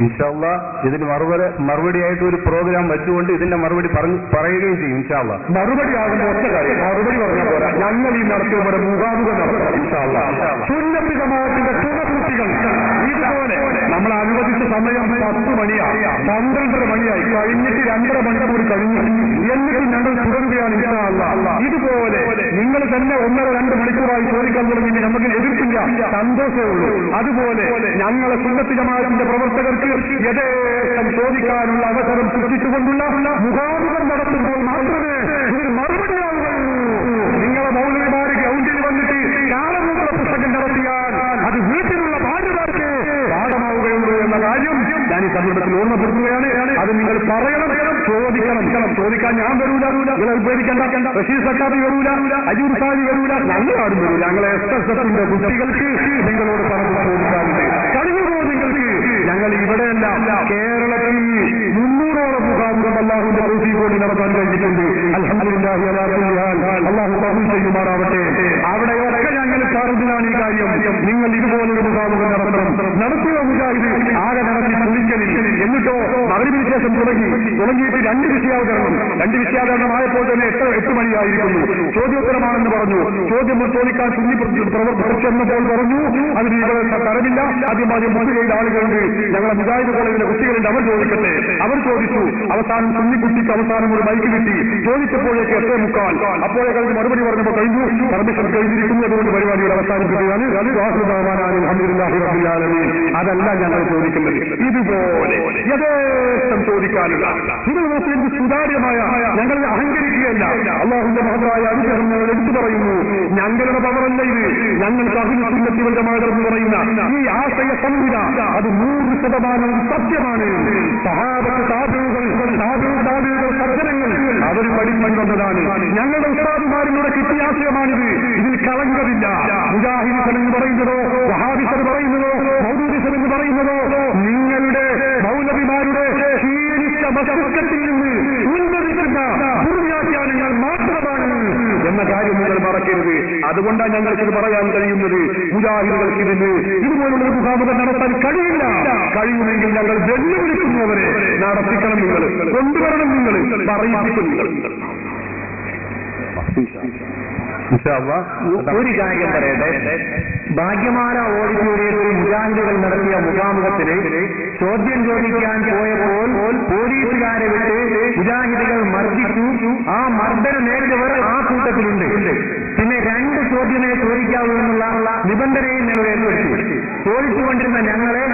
ഇൻഷാ അല്ലാഹ് ഇതിന് മറുപടിയായിട്ട് ഒരു പ്രോഗ്രാം വെച്ചുകൊണ്ട് ഇതിന്റെ മറുപടി പറയുകയും ചെയ്യും ഇൻഷാ അല്ലാഹ്. മറുപടി ആകുന്ന ഒറ്റ കാര്യം, മറുപടി പറഞ്ഞാൽ പോരാ, ഞങ്ങൾ ഈ നടത്തിയ പോലെ മുഖാമുഖം നടത്താം ഇൻഷാ അല്ലാഹ്. സുന്നത്ത് ജമാഅത്തിന്റെ കുട്ടികൾ ഇതുപോലെ നമ്മൾ അനുവദിച്ച സമയം 10 മണിയായി, 12 മണിയായി, കഴിഞ്ഞിട്ട് 2.5 മണിക്കൂർ കഴിഞ്ഞു. എന്നിട്ട് ഞങ്ങൾ തുടരുകയാണ് ഇൻഷാ അല്ലാഹ്. ഇതുപോലെ നിങ്ങൾ തന്നെ 1.5-2 മണിക്കൂറായി ചോദിക്കാൻ തുടങ്ങി, നമുക്ക് എതിർപ്പില്ല, സന്തോഷമേ ഉള്ളൂ. അതുപോലെ ഞങ്ങളെ സുന്നത്ത് ജമാഅത്തിന്റെ പ്രവർത്തകർക്ക് യഥേഷ്ടം ചോദിക്കാനുള്ള അവസരം സൃഷ്ടിച്ചുകൊണ്ടുള്ള മുഖാമുഖം നടത്തുമ്പോൾ മാത്രമേ ഇതിന് മറുപടിയാവുകയുള്ളൂ. നിങ്ങളെ മൗലവിമാര് ഗ്രൗണ്ടിൽ വന്നിട്ട് കാലമുള്ള പുസ്തകം നടത്തിയാൽ അത് വീട്ടിലുള്ള ഭാര്യമാർക്ക് പാഠമാവുകയുള്ളൂ എന്ന കാര്യം ഞാൻ ഈ സന്ദർഭത്തിൽ ഓർമ്മപ്പെടുത്തുകയാണ്. അത് നിങ്ങൾ പറയണം, ചോദിക്കാൻ ഞാൻ വരൂല, നിങ്ങൾ പേടിക്കണ്ട, റഷീദ് സക്കാബി വരൂല, അജൂർ സാജി വരൂല, ഞങ്ങളാരും വരൂല. ഞങ്ങളെ SSFന്റെ കുട്ടികൾക്ക് നിങ്ങളോട് പറഞ്ഞു ചോദിക്കാറുണ്ട്. കഴിഞ്ഞുപോ നിങ്ങൾക്ക് ഞങ്ങൾ ഇവിടെയല്ല, കേരളത്തിൽ 300ഓളം മുഖാമുഖം അല്ലാഹുവിന്റെ തൗഫീഖ് കൊണ്ട് നടത്താൻ കഴിഞ്ഞിട്ടുണ്ട്. അൽഹംദുലില്ലാഹി അലാ കുല്ലി ഹാൽ. അല്ലാഹു തൗഫീഖ് ചെയ്യുമാറാവട്ടെ. അവിടെയൊക്കെ ഞങ്ങൾ സാറിലാണ് ഈ കാര്യം. നിങ്ങൾ ഇതുപോലൊരു മുഖാമുഖം നടത്തുക. മുജാഹിദ് ആകെ നടത്തി കുളിക്കലിൽ. എന്നിട്ടോ മഗ്‌രിബിന് ശേഷം തുടങ്ങിയിട്ട് 2 വിഷയാവതരണമായപ്പോൾ തന്നെ 8 മണിയായിരിക്കുന്നു. ചോദ്യോത്തരമാണെന്ന് പറഞ്ഞു. ചോദ്യം ചോദിക്കാൻ സുന്നി പ്രവർത്തനപ്പോൾ പറഞ്ഞു അതിന് ഇവിടെ തരമില്ല. ആദ്യം മുസ്ലിം ആളുകളുണ്ട്, ഞങ്ങളെ മുജാഹിദ് കോളേജിലെ കുട്ടികളുണ്ട്, അവർ ചോദിക്കട്ടെ. അവർ ചോദിച്ചു. അവസാനം സുന്നി കുട്ടിക്ക് അവസാനം ഒരു മൈക്ക് കിട്ടി. ചോദിച്ചപ്പോഴേക്ക് 8:45. അപ്പോഴേക്ക് അതിന് മറുപടി പറഞ്ഞപ്പോൾ കഴിഞ്ഞു, പെർമിഷൻ കഴിഞ്ഞിരിക്കുന്നു. അതുകൊണ്ട് പരിപാടിയുടെ അവസാനിപ്പിക്കുകയാണ്. അൽഹംദുലില്ലാഹി റബ്ബിൽ ആലമീൻ. അതല്ല ഞങ്ങൾ ചോദിക്കുന്നത്. ഇതുപോലെ യഥേഷ്ടം ചോദിക്കാനുള്ള ഇത് മുസ്ലിംസ് സുതാര്യമായ ഞങ്ങൾ അഹങ്കരിക്കുകയല്ല. അല്ലാഹുവിന്റെ മഹത്തായ അനുഗ്രഹം ഞങ്ങൾ എടുത്തു പറയുന്നു. ഞങ്ങളുടെ പവറല്ല ഇത്. ഞങ്ങൾക്ക് അഹ്ലുൽ സുന്നത്തി വൽ ജമാഅത്ത് എന്ന് പറയുന്ന ഈ ആശയ സംഹിത അത് 100% സത്യമാണ്. താബിഈകൾ സജ്ജനങ്ങൾ അവർ പഠിച്ചു വന്നതാണ്. ഞങ്ങളുടെ ഉസ്താദുമാരിലൂടെ കിട്ടിയ ആശയമാണിത്. ഇതിൽ കളങ്കമില്ല. മുജാഹിദുകൾ എന്ന് പറയുന്നതോ വഹാബികൾ പറയുന്നതോ മൗദൂദികൾ എന്ന് പറയുന്നതോ നിങ്ങളുടെ മൗലവിമാരുടെ ക്ഷീണിച്ച മസ്തിഷ്കത്തിൽ നിന്ന് ഉന്നതിക്കുന്ന ദുർവ്യാഖ്യാനങ്ങൾ മാത്രമാണ് എന്ന കാര്യം നിങ്ങൾ മറക്കരുത്. അതുകൊണ്ടാണ് ഞങ്ങൾക്കിത് പറയാൻ കഴിയുന്നത്. മുജാഹിദുകൾക്ക് ഇതുപോലുള്ള മുഖാമുഖം നടത്താൻ കഴിയുമെങ്കിൽ ഞങ്ങൾ വെല്ലുവിളിക്കുന്നവരെ നടത്തിക്കണം. നിങ്ങൾ കൊണ്ടുവരണം, നിങ്ങൾ പറയിപ്പിക്കും. ഒരു കാര്യം പറയട്ടെ. ഭാഗ്യമാല ഓഡിറ്റോറിയത്തിൽ മുജാഹിദുകൾ നടത്തിയ മുഖാമുഖത്തിന് ചോദ്യം ചോദിക്കാൻ പോയപ്പോൾ പോലീസുകാരെ വിട്ട് മുജാഹിദുകൾ മർദ്ദിച്ചു. ആ മർദ്ദന നേരിട്ടവർ ആ കൂട്ടത്തിലുണ്ട്. പിന്നെ 2 ചോദ്യമേ ചോദിക്കാവൂ എന്നുള്ള നിബന്ധനയും ഞങ്ങൾ ഏർപ്പെടുത്തി. ചോദിച്ചുകൊണ്ടിരുന്ന ഞങ്ങളെ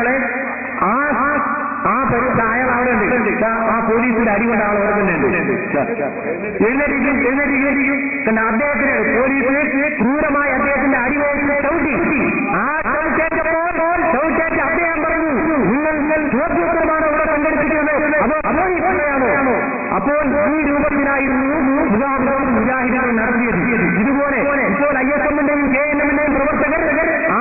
അയാൾ അവിടെ ഉണ്ട്. ആ പോലീസിന്റെ അടികൊണ്ട ആൾ അവിടെ തന്നെ എഴുന്നേറ്റിരിക്കും. കാരണം അദ്ദേഹത്തിന് പോലീസ് ക്രൂരമായി അദ്ദേഹത്തിന്റെ അടിവേറ്റിനെ ചവിട്ടി. ആ ചവിട്ടേറ്റ് അദ്ദേഹം പറഞ്ഞു, നിങ്ങൾ ചോദ്യോത്തരമാണ് ഇവിടെ സംഘടിപ്പിക്കുന്നത്, അതോ അപ്പോഴാണോ? അപ്പോൾ ഈ രൂപത്തിലായിരുന്നു മുജാഹിദുകൾ നടത്തിയത്. ഇതുപോലെ ഇപ്പോൾ ISM-ന്റെയും KNM-ന്റെയും പ്രവർത്തകർ ആ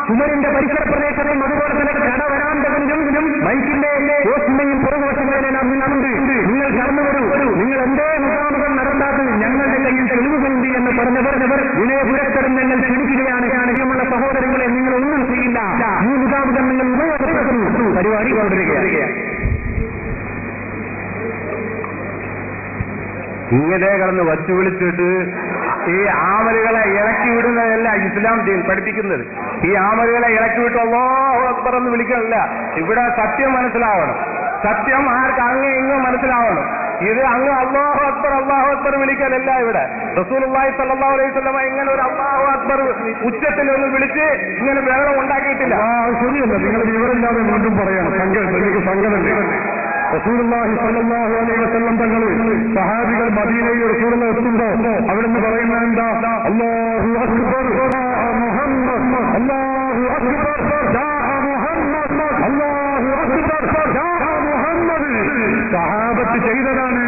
ചുമരിന്റെ പരിസര പ്രദേശത്തും അതുപോലെ തന്നെ കടവരാന്തകളിലും ബൈക്കിന്റെ പോസ്റ്റിന്റെയും പുറകുവശങ്ങളിലെല്ലാം നിന്നുണ്ട്. നിങ്ങൾ കടന്നു വരൂ, നിങ്ങൾ എന്തേ മുഖാമുഖം നടത്താത്തത് ഞങ്ങളുടെ കയ്യിൽ തെളിവുകളുണ്ട് എന്ന് പറഞ്ഞവർ വിനയപുരസ്കരം ഞങ്ങൾ ക്ഷണിക്കുകയാണ്. പ്രിയമുള്ള സഹോദരങ്ങളെ, നിങ്ങൾ ഒന്നും ചെയ്യില്ല. ഈ മുഖാമുഖം നിങ്ങൾ ഉപയോഗപ്പെടുത്തുന്നു. പരിപാടി തുടരുകയാണ്. ഇങ്ങനെ കടന്ന് വച്ചു വിളിച്ചിട്ട് ഈ ആമലുകളെ ഇളക്കി വിടുന്നതല്ല ഇസ്ലാം പഠിപ്പിക്കുന്നത്. ഈ ആമലുകളെ ഇളക്കി വിട്ട് അല്ലാഹു അക്ബർ എന്ന് വിളിക്കണല്ല. ഇവിടെ സത്യം മനസ്സിലാവണം. സത്യം ആർക്ക് അങ്ങ് ഇങ്ങ് മനസ്സിലാവണം. ഇത് അങ്ങ് അല്ലാഹു അക്ബർ വിളിക്കലല്ല. ഇവിടെ റസൂലുള്ളാഹി സ്വല്ലല്ലാഹു അലൈഹി വസല്ലം ഇങ്ങനെ ഒരു അല്ലാഹു അക്ബർ ഉച്ചത്തിൽ ഒന്ന് വിളിച്ച് ഇങ്ങനെ ബഹളം ഉണ്ടാക്കിയിട്ടില്ല. ശരിയല്ല, നിങ്ങൾ വിവരമില്ലാതെ വീണ്ടും പറയണം. എനിക്ക് സങ്കടമുണ്ട്. റസൂലുള്ളാഹി സ്വല്ലല്ലാഹു അലൈഹി വസല്ലം തങ്ങൾ സഹാബികൾ മദീനയിൽ റസൂലുള്ളാഹി എത്തുമ്പോ അവിടുന്ന് പറയുന്നത് എന്താ? അല്ലാഹു അക്ബർ മുഹമ്മദ്, അല്ലാഹു അക്ബർ മുഹമ്മദ്, അല്ലാഹു അക്ബർ മുഹമ്മദ്. സഹാബത്ത് ചെയ്തതാണ്.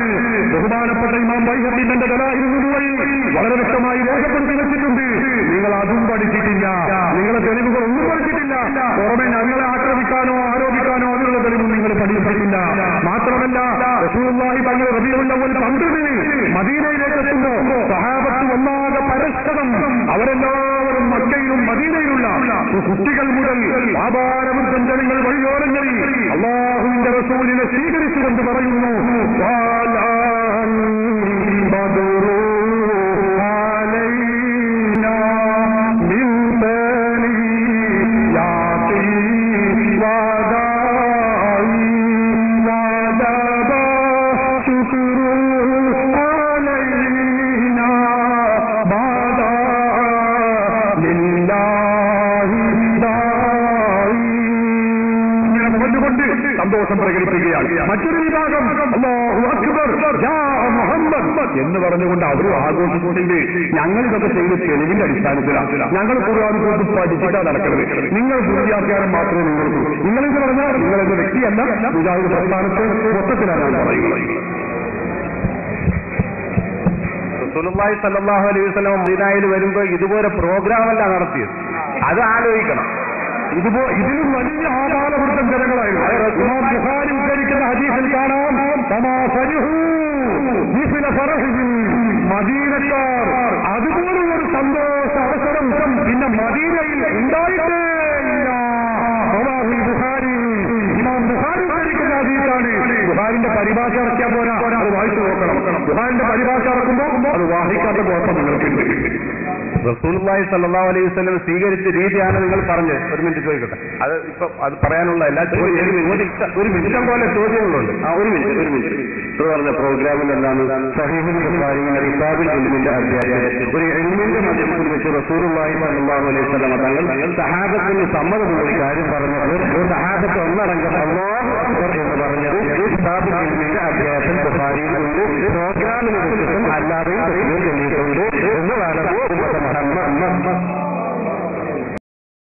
ബഹുമാനപ്പെട്ട ഇമാം ബൈഹഖി തന്റെ ദലായിലുൽ നുബുവയിൽ വളരെ വ്യക്തമായി രേഖപ്പെടുത്തി വെച്ചിട്ടുണ്ട്. നിങ്ങൾ അതും പഠിച്ചിട്ടില്ല. നിങ്ങളെ തെളിവുകൾ ഒന്നും പഠിച്ചിട്ടില്ല. പുറമെ ഞങ്ങളെ ആക്രമിക്കാനോ ആരോപിക്കാനോ അതിനുള്ള തെളിവ് നിങ്ങൾ പഠിച്ചിട്ടില്ല. മാത്രമല്ല റസൂലുള്ളാഹി തങ്ങൾ റബീഉൽ അവ്വൽ 12 മദീനയിലേക്ക് എത്തുമ്പോ സഹാബത്ത് ഒന്നാകെ പരസ്പരം അവരെല്ലാവരും മക്കയിലും മദീനയിലുള്ള കുട്ടികൾ മുതൽ വ്യാപാരവൃദ്ധം ജനങ്ങൾ വഴിയോരങ്ങളിൽ റസൂലിനെ സ്വീകരിച്ചുകൊണ്ട് പറയുന്നു സന്തോഷം പ്രകടിപ്പിക്കുകയാണ്. മറ്റൊരു വിഭാഗം അല്ലാഹു അക്ബർ യാ മുഹമ്മദ് എന്ന് പറഞ്ഞുകൊണ്ട് അവരും ആഘോഷിച്ചിട്ടുണ്ട്. ഞങ്ങൾ ഇതൊക്കെ ചെയ്ത് തെളിവിന്റെ അടിസ്ഥാനത്തിലാണ്. ഞങ്ങൾ ഖുർആൻ കൊണ്ട് പഠിച്ചിട്ടാണ് നടക്കുന്നത്. നിങ്ങൾ വിദ്യാഭ്യാസം മാത്രമേ നിങ്ങളിത് പറഞ്ഞാൽ നിങ്ങളെന്ന വ്യക്തിയല്ല, മുജാഹിദ് പ്രസ്ഥാനത്തെ മൊത്തത്തിലാണ് പറയുന്നത്. റസൂലുള്ളാഹി സ്വല്ലല്ലാഹു അലൈഹി വസല്ലം മദീനയിൽ വരുമ്പോൾ ഇതുപോലെ പ്രോഗ്രാമല്ല നടത്തിയത്. അത് ആലോചിക്കണം. ഇതിലും വലിയ ആകാലവൃത്തം ജനങ്ങളായിരുന്നു. ഇമാം ബുഖാരി ഉദ്ധരിക്കുന്ന ഹദീസിൽ കാണാം മദീനക്കാർ അതുപോലുള്ള ഒരു സന്തോഷ അവസരം പിന്നെ മദീനയിൽ ഉണ്ടായിട്ടേ ഇല്ല. ബുഖാരി ഇമാം ബുഖാരി ഉദ്ധരിക്കുന്ന ഹദീസാണ്. ബുഖാരിന്റെ പരിഭാഷ ഇറക്കിയാൽ പോരാ, അത് വായിച്ചു നോക്കണം. ബുഖാരിന്റെ പരിഭാഷ ഇറക്കുമ്പോൾ അത് വായിക്കാത്ത കുഴപ്പം നിങ്ങൾക്കുണ്ട്. റസൂലുള്ളാഹി സ്വല്ലല്ലാഹു അലൈഹി വസല്ലം സ്വീകരിച്ച രീതിയാണ് നിങ്ങൾ പറഞ്ഞത്. ഒരു മിനിറ്റ് ചോദിക്കട്ടെ. അത് ഇപ്പൊ അത് പറയാനുള്ള എല്ലാ ഒരു മിനിറ്റം പോലെ ചോദ്യങ്ങളുണ്ട്. ഒരു മിനിറ്റ് പറഞ്ഞ പ്രോഗ്രാമിലെന്താണ് സഹീഹുൽ ബുഖാരിയുടെ കിതാബുൽ ഇൽമിന്റെ അധ്യായത്തിൽ ഒരു ഇൽമിന്റെ മധ്യത്തിൽ വെച്ച് റസൂലുള്ളാഹി സ്വല്ലല്ലാഹു അലൈഹി വസല്ലം തങ്ങൾ സഹാബത്തിന് സമ്മതമുള്ള കാര്യം പറഞ്ഞത് ഒരു സഹാബത്ത് ഒന്നടങ്കം അല്ലാഹു അക്ബർ എന്ന് പറഞ്ഞത് കിതാബുൽ ഇൽമിന്റെ അധ്യായത്തിൽ ബുഖാരിയിലുണ്ട്. പ്രോഗ്രാമിനെ കുറിച്ചും അല്ലാതെയും തെളിയിട്ടുണ്ട് എന്നതാണ്